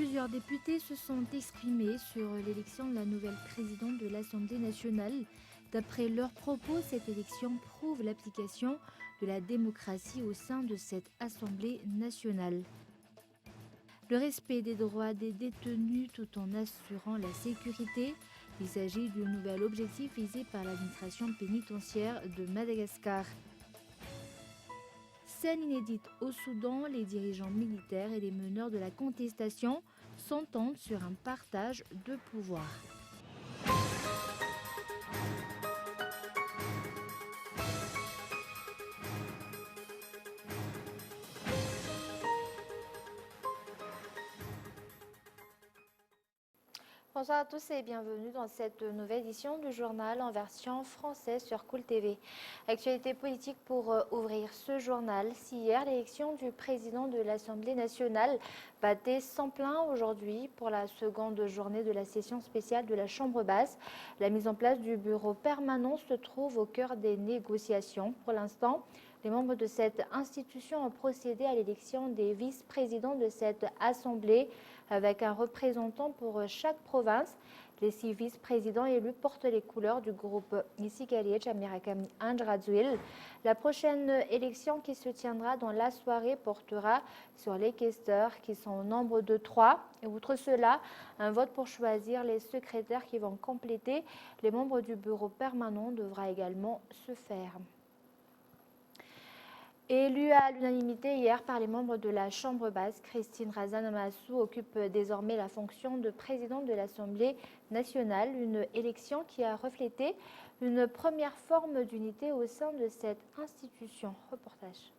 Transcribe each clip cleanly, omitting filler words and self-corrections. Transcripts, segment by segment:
Plusieurs députés se sont exprimés sur l'élection de la nouvelle présidente de l'Assemblée nationale. D'après leurs propos, cette élection prouve l'application de la démocratie au sein de cette Assemblée nationale. Le respect des droits des détenus tout en assurant la sécurité. Il s'agit du nouvel objectif visé par l'administration pénitentiaire de Madagascar. Scène inédite au Soudan, les dirigeants militaires et les meneurs de la contestation s'entendent sur un partage de pouvoir. Bonsoir à tous et bienvenue dans cette nouvelle édition du journal en version française sur Cool TV. Actualité politique pour ouvrir ce journal. Si hier, l'élection du président de l'Assemblée nationale battait sans plein aujourd'hui pour la seconde journée de la session spéciale de la Chambre basse. La mise en place du bureau permanent se trouve au cœur des négociations. Pour l'instant, les membres de cette institution ont procédé à l'élection des vice-présidents de cette assemblée avec un représentant pour chaque province. Les 6 vice-présidents élus portent les couleurs du groupe Isikaliech Amirakami Andrazuil. La prochaine élection qui se tiendra dans la soirée portera sur les questeurs qui sont au nombre de 3. Et outre cela, un vote pour choisir les secrétaires qui vont compléter les membres du bureau permanent devra également se faire. Élue à l'unanimité hier par les membres de la Chambre basse, Christine Razanamassou occupe désormais la fonction de présidente de l'Assemblée nationale, une élection qui a reflété une première forme d'unité au sein de cette institution. Reportage.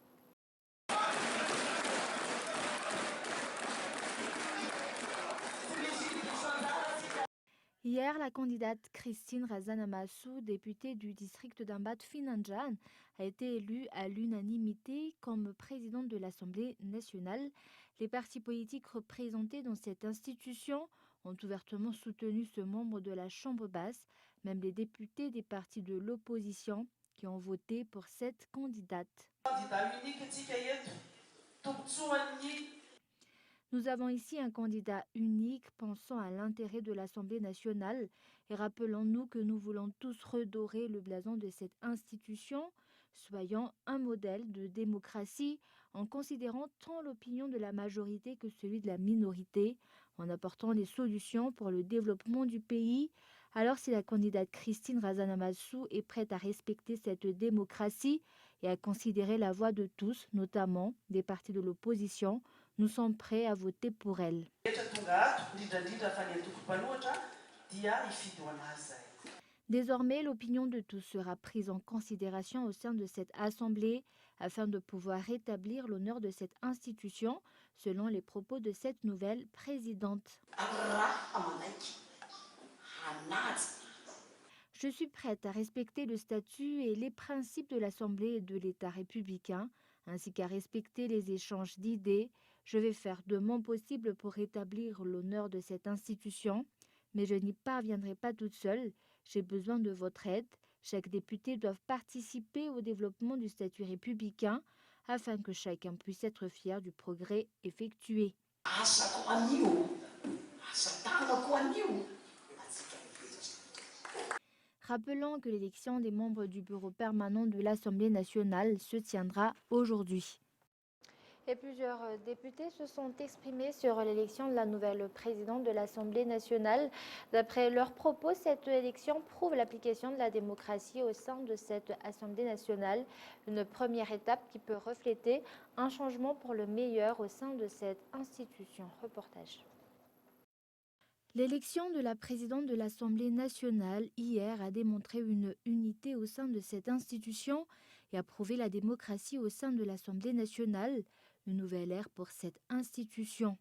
Hier, la candidate Christine Razanamassou, députée du district d'Ambat Finanjan, a été élue à l'unanimité comme présidente de l'Assemblée nationale. Les partis politiques représentés dans cette institution ont ouvertement soutenu ce membre de la Chambre basse, même les députés des partis de l'opposition qui ont voté pour cette candidate. Nous avons ici un candidat unique pensant à l'intérêt de l'Assemblée nationale et rappelons-nous que nous voulons tous redorer le blason de cette institution. Soyons un modèle de démocratie en considérant tant l'opinion de la majorité que celui de la minorité, en apportant des solutions pour le développement du pays. Alors si la candidate Christine Razanamassou est prête à respecter cette démocratie et à considérer la voix de tous, notamment des partis de l'opposition, nous sommes prêts à voter pour elle. Désormais, l'opinion de tous sera prise en considération au sein de cette assemblée afin de pouvoir rétablir l'honneur de cette institution, selon les propos de cette nouvelle présidente. Je suis prête à respecter le statut et les principes de l'Assemblée et de l'État républicain, ainsi qu'à respecter les échanges d'idées. Je vais faire de mon possible pour rétablir l'honneur de cette institution, mais je n'y parviendrai pas toute seule. J'ai besoin de votre aide. Chaque député doit participer au développement du statut républicain afin que chacun puisse être fier du progrès effectué. Rappelons que l'élection des membres du bureau permanent de l'Assemblée nationale se tiendra aujourd'hui. Et plusieurs députés se sont exprimés sur l'élection de la nouvelle présidente de l'Assemblée nationale. D'après leurs propos, cette élection prouve l'application de la démocratie au sein de cette Assemblée nationale, une première étape qui peut refléter un changement pour le meilleur au sein de cette institution. Reportage. L'élection de la présidente de l'Assemblée nationale hier a démontré une unité au sein de cette institution et a prouvé la démocratie au sein de l'Assemblée nationale. Une nouvelle ère pour cette institution.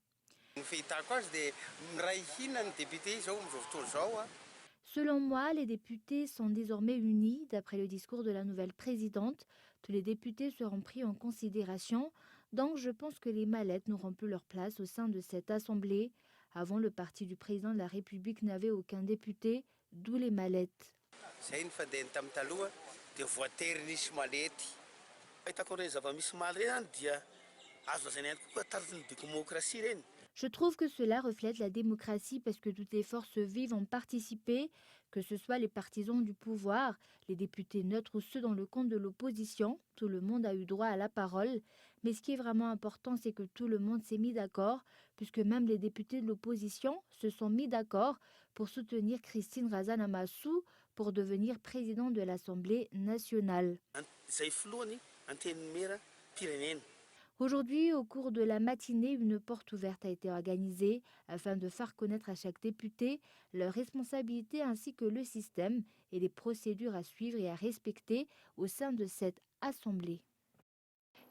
Selon moi, les députés sont désormais unis. D'après le discours de la nouvelle présidente, tous les députés seront pris en considération. Donc je pense que les mallettes n'auront plus leur place au sein de cette assemblée. Avant, le parti du président de la République n'avait aucun député, d'où les mallettes. Je trouve que cela reflète la démocratie parce que toutes les forces vives ont participé, que ce soit les partisans du pouvoir, les députés neutres ou ceux dans le camp de l'opposition. Tout le monde a eu droit à la parole. Mais ce qui est vraiment important, c'est que tout le monde s'est mis d'accord, puisque même les députés de l'opposition se sont mis d'accord pour soutenir Christine Razanamassou pour devenir président de l'Assemblée nationale. Aujourd'hui, au cours de la matinée, une porte ouverte a été organisée afin de faire connaître à chaque député leurs responsabilités ainsi que le système et les procédures à suivre et à respecter au sein de cette assemblée.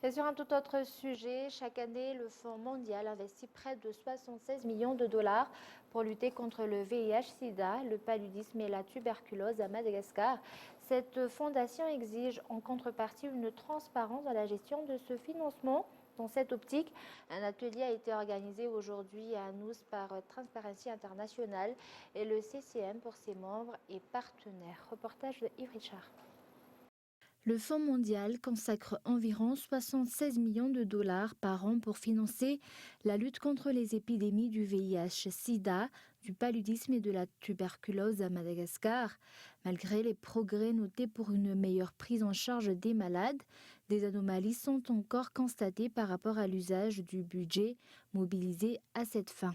Et sur un tout autre sujet, chaque année, le Fonds mondial investit près de 76 millions de dollars pour lutter contre le VIH-Sida, le paludisme et la tuberculose à Madagascar. Cette fondation exige en contrepartie une transparence dans la gestion de ce financement. Dans cette optique, un atelier a été organisé aujourd'hui à Anous par Transparency International et le CCM pour ses membres et partenaires. Reportage de Yves Richard. Le Fonds mondial consacre environ 76 millions de dollars par an pour financer la lutte contre les épidémies du VIH-Sida, du paludisme et de la tuberculose à Madagascar. Malgré les progrès notés pour une meilleure prise en charge des malades, des anomalies sont encore constatées par rapport à l'usage du budget mobilisé à cette fin.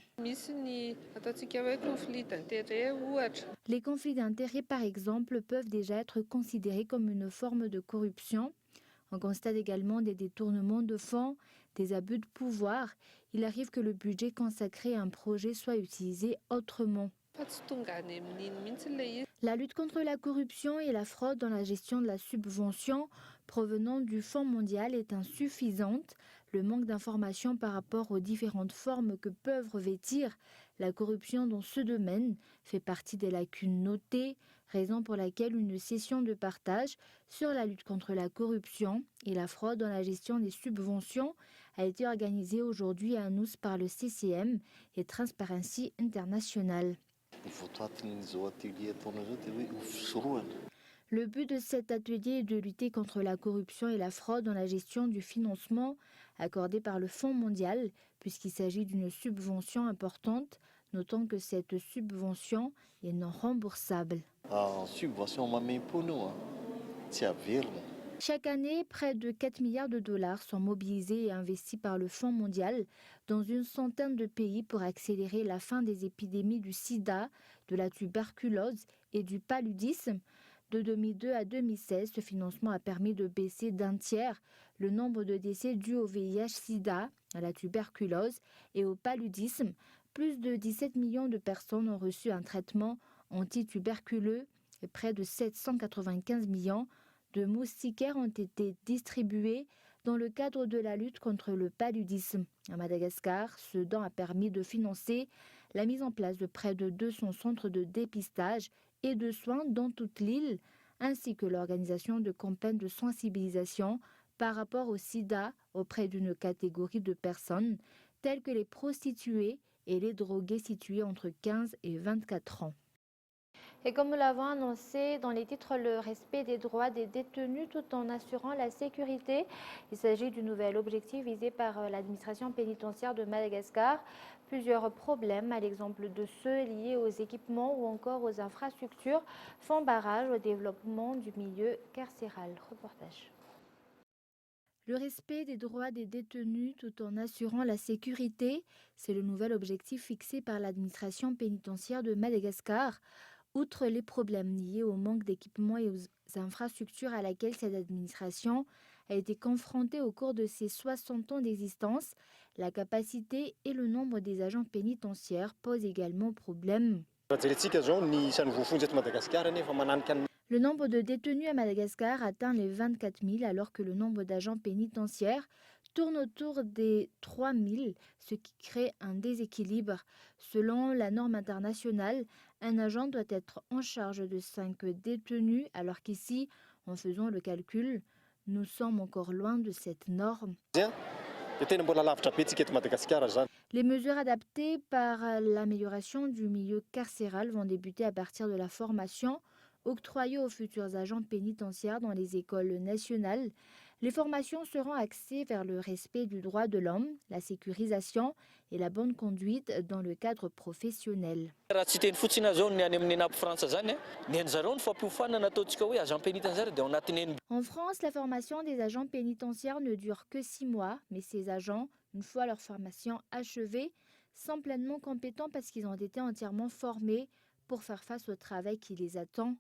Les conflits d'intérêts, par exemple, peuvent déjà être considérés comme une forme de corruption. On constate également des détournements de fonds, des abus de pouvoir. Il arrive que le budget consacré à un projet soit utilisé autrement. La lutte contre la corruption et la fraude dans la gestion de la subvention provenant du Fonds mondial est insuffisante. Le manque d'informations par rapport aux différentes formes que peuvent revêtir la corruption dans ce domaine fait partie des lacunes notées, raison pour laquelle une session de partage sur la lutte contre la corruption et la fraude dans la gestion des subventions a été organisée aujourd'hui à Anous par le CCM et Transparency International. Le but de cet atelier est de lutter contre la corruption et la fraude dans la gestion du financement accordé par le Fonds mondial, puisqu'il s'agit d'une subvention importante, notant que cette subvention est non remboursable. Chaque année, près de 4 milliards de dollars sont mobilisés et investis par le Fonds mondial dans une centaine de pays pour accélérer la fin des épidémies du sida, de la tuberculose et du paludisme. De 2002 à 2016, ce financement a permis de baisser d'un tiers le nombre de décès dus au VIH-Sida, à la tuberculose et au paludisme. Plus de 17 millions de personnes ont reçu un traitement antituberculeux et près de 795 millions de moustiquaires ont été distribués dans le cadre de la lutte contre le paludisme. À Madagascar, ce don a permis de financer la mise en place de près de 200 centres de dépistage et de soins dans toute l'île, ainsi que l'organisation de campagnes de sensibilisation par rapport au sida auprès d'une catégorie de personnes telles que les prostituées et les drogués situés entre 15 et 24 ans. Et comme nous l'avons annoncé dans les titres, le respect des droits des détenus tout en assurant la sécurité. Il s'agit du nouvel objectif visé par l'administration pénitentiaire de Madagascar. Plusieurs problèmes, à l'exemple de ceux liés aux équipements ou encore aux infrastructures, font barrage au développement du milieu carcéral. Reportage. Le respect des droits des détenus tout en assurant la sécurité, c'est le nouvel objectif fixé par l'administration pénitentiaire de Madagascar. Outre les problèmes liés au manque d'équipements et aux infrastructures à laquelle cette administration a été confrontée au cours de ses 60 ans d'existence, la capacité et le nombre des agents pénitentiaires posent également problème. Le nombre de détenus à Madagascar atteint les 24 000 alors que le nombre d'agents pénitentiaires tourne autour des 3 000, ce qui crée un déséquilibre. Selon la norme internationale, un agent doit être en charge de 5 détenus alors qu'ici, en faisant le calcul, nous sommes encore loin de cette norme. Les mesures adaptées par l'amélioration du milieu carcéral vont débuter à partir de la formation octroyée aux futurs agents pénitentiaires dans les écoles nationales. Les formations seront axées vers le respect du droit de l'homme, la sécurisation et la bonne conduite dans le cadre professionnel. Raha tsy teny fotsiny zao ny any amin'ny ENAP frantsa zany ny an'zareo ny fampihofanana ataontsika hoe agent pénitentiaire dia ao anatin'ny En France, la formation des agents pénitentiaires ne dure que 6 mois, mais ces agents, une fois leur formation achevée, sont pleinement compétents parce qu'ils ont été entièrement formés pour faire face au travail qui les attend.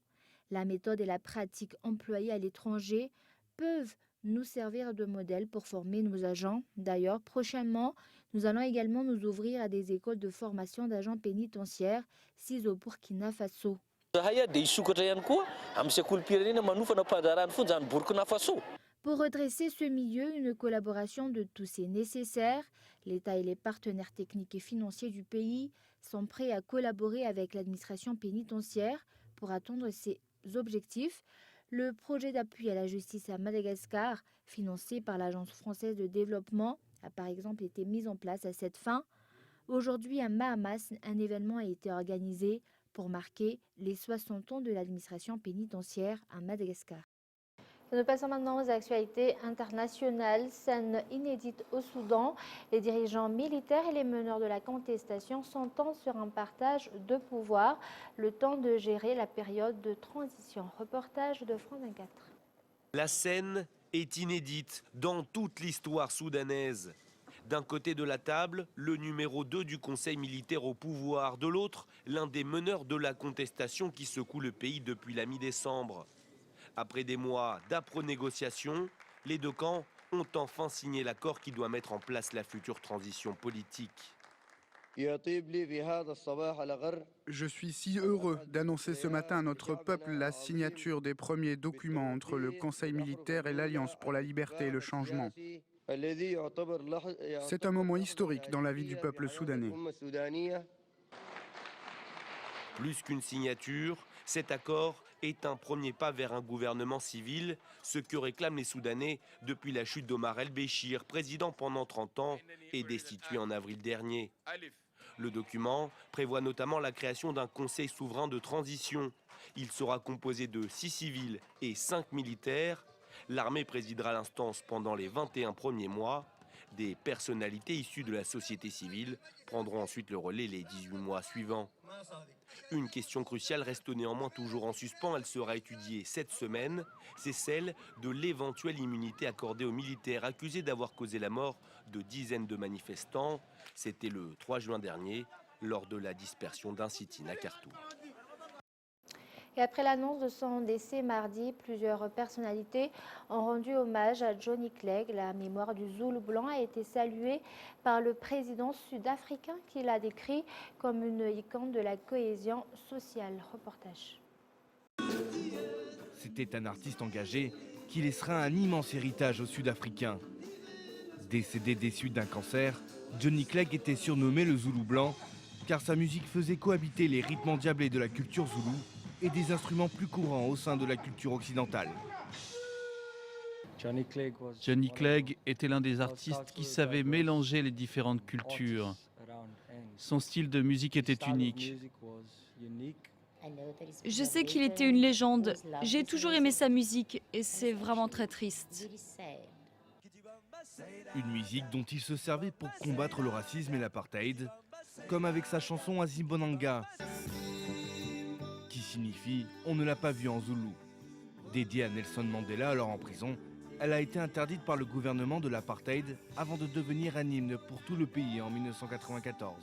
La méthode et la pratique employées à l'étranger peuvent nous servir de modèle pour former nos agents. D'ailleurs, prochainement, nous allons également nous ouvrir à des écoles de formation d'agents pénitentiaires, 6 au Burkina Faso. zahay dia hisokatra ihany koa amin'ny sekolim-pirenena manofana mpanjarany foana zany Burkina Faso. Pour redresser ce milieu, une collaboration de tous est nécessaire. L'État et les partenaires techniques et financiers du pays sont prêts à collaborer avec l'administration pénitentiaire pour atteindre ces objectifs. Le projet d'appui à la justice à Madagascar, financé par l'Agence française de développement, a par exemple été mis en place à cette fin. Aujourd'hui, à Mahamas, un événement a été organisé pour marquer les 60 ans de l'administration pénitentiaire à Madagascar. Nous passons maintenant aux actualités internationales. Scène inédite au Soudan. Les dirigeants militaires et les meneurs de la contestation s'entendent sur un partage de pouvoir, le temps de gérer la période de transition. Reportage de France 24. La scène est inédite dans toute l'histoire soudanaise. D'un côté de la table, le numéro 2 du Conseil militaire au pouvoir. De l'autre, l'un des meneurs de la contestation qui secoue le pays depuis la mi-décembre. Après des mois d'âpres négociations, les deux camps ont enfin signé l'accord qui doit mettre en place la future transition politique. Je suis si heureux d'annoncer ce matin à notre peuple la signature des premiers documents entre le Conseil militaire et l'Alliance pour la liberté et le changement. C'est un moment historique dans la vie du peuple soudanais. Plus qu'une signature, cet accord est un premier pas vers un gouvernement civil, ce que réclament les Soudanais depuis la chute d'Omar el-Béchir, président pendant 30 ans et destitué en avril dernier. Le document prévoit notamment la création d'un conseil souverain de transition. Il sera composé de 6 civils et 5 militaires. L'armée présidera l'instance pendant les 21 premiers mois. Des personnalités issues de la société civile prendront ensuite le relais les 18 mois suivants. Une question cruciale reste néanmoins toujours en suspens. Elle sera étudiée cette semaine. C'est celle de l'éventuelle immunité accordée aux militaires accusés d'avoir causé la mort de dizaines de manifestants. C'était le 3 juin dernier, lors de la dispersion d'un sit-in à Khartoum. Et après l'annonce de son décès mardi, plusieurs personnalités ont rendu hommage à Johnny Clegg. La mémoire du Zoulou blanc a été saluée par le président sud-africain qui l'a décrit comme une icône de la cohésion sociale. Reportage. C'était un artiste engagé qui laissera un immense héritage aux Sud-Africains. Décédé des suites d'un cancer, Johnny Clegg était surnommé le Zoulou blanc car sa musique faisait cohabiter les rythmes endiablés de la culture zoulou et des instruments plus courants au sein de la culture occidentale. Johnny Clegg était l'un des artistes qui savait mélanger les différentes cultures. Son style de musique était unique. Je sais qu'il était une légende. J'ai toujours aimé sa musique et c'est vraiment très triste. Une musique dont il se servait pour combattre le racisme et l'apartheid, comme avec sa chanson Azibonanga, qui signifie « on ne l'a pas vu en zoulou ». Dédiée à Nelson Mandela alors en prison, elle a été interdite par le gouvernement de l'apartheid avant de devenir un hymne pour tout le pays en 1994.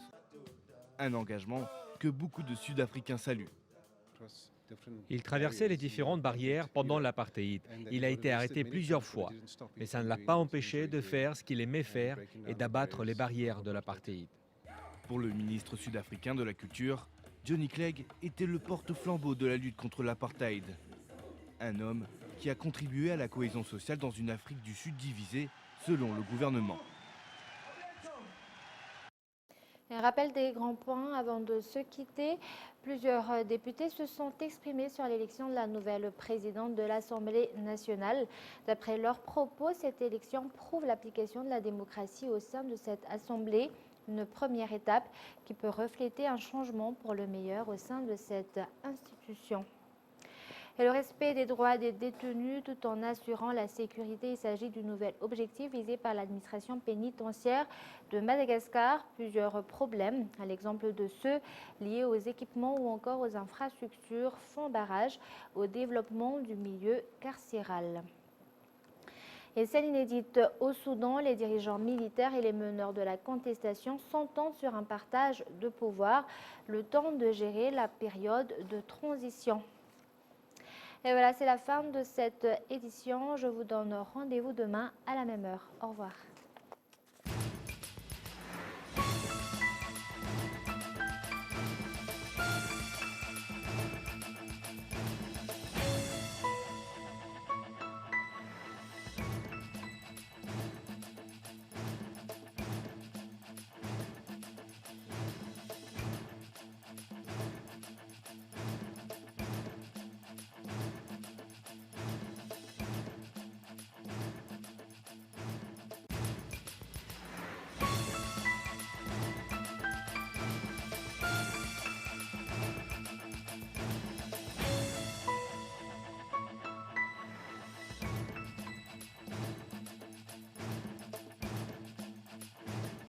Un engagement que beaucoup de Sud-Africains saluent. Il traversait les différentes barrières pendant l'apartheid. Il a été arrêté plusieurs fois, mais ça ne l'a pas empêché de faire ce qu'il aimait faire et d'abattre les barrières de l'apartheid. Pour le ministre sud-africain de la Culture, Johnny Clegg était le porte-flambeau de la lutte contre l'apartheid. Un homme qui a contribué à la cohésion sociale dans une Afrique du Sud divisée, selon le gouvernement. Un rappel des grands points avant de se quitter. Plusieurs députés se sont exprimés sur l'élection de la nouvelle présidente de l'Assemblée nationale. D'après leurs propos, cette élection prouve l'application de la démocratie au sein de cette Assemblée. Une première étape qui peut refléter un changement pour le meilleur au sein de cette institution. et le respect des droits des détenus tout en assurant la sécurité. Il s'agit du nouvel objectif visé par l'administration pénitentiaire de Madagascar. Plusieurs problèmes, à l'exemple de ceux liés aux équipements ou encore aux infrastructures, font barrage au développement du milieu carcéral. Et scène inédite au Soudan, les dirigeants militaires et les meneurs de la contestation s'entendent sur un partage de pouvoir, le temps de gérer la période de transition. Et voilà, c'est la fin de cette édition. Je vous donne rendez-vous demain à la même heure. Au revoir.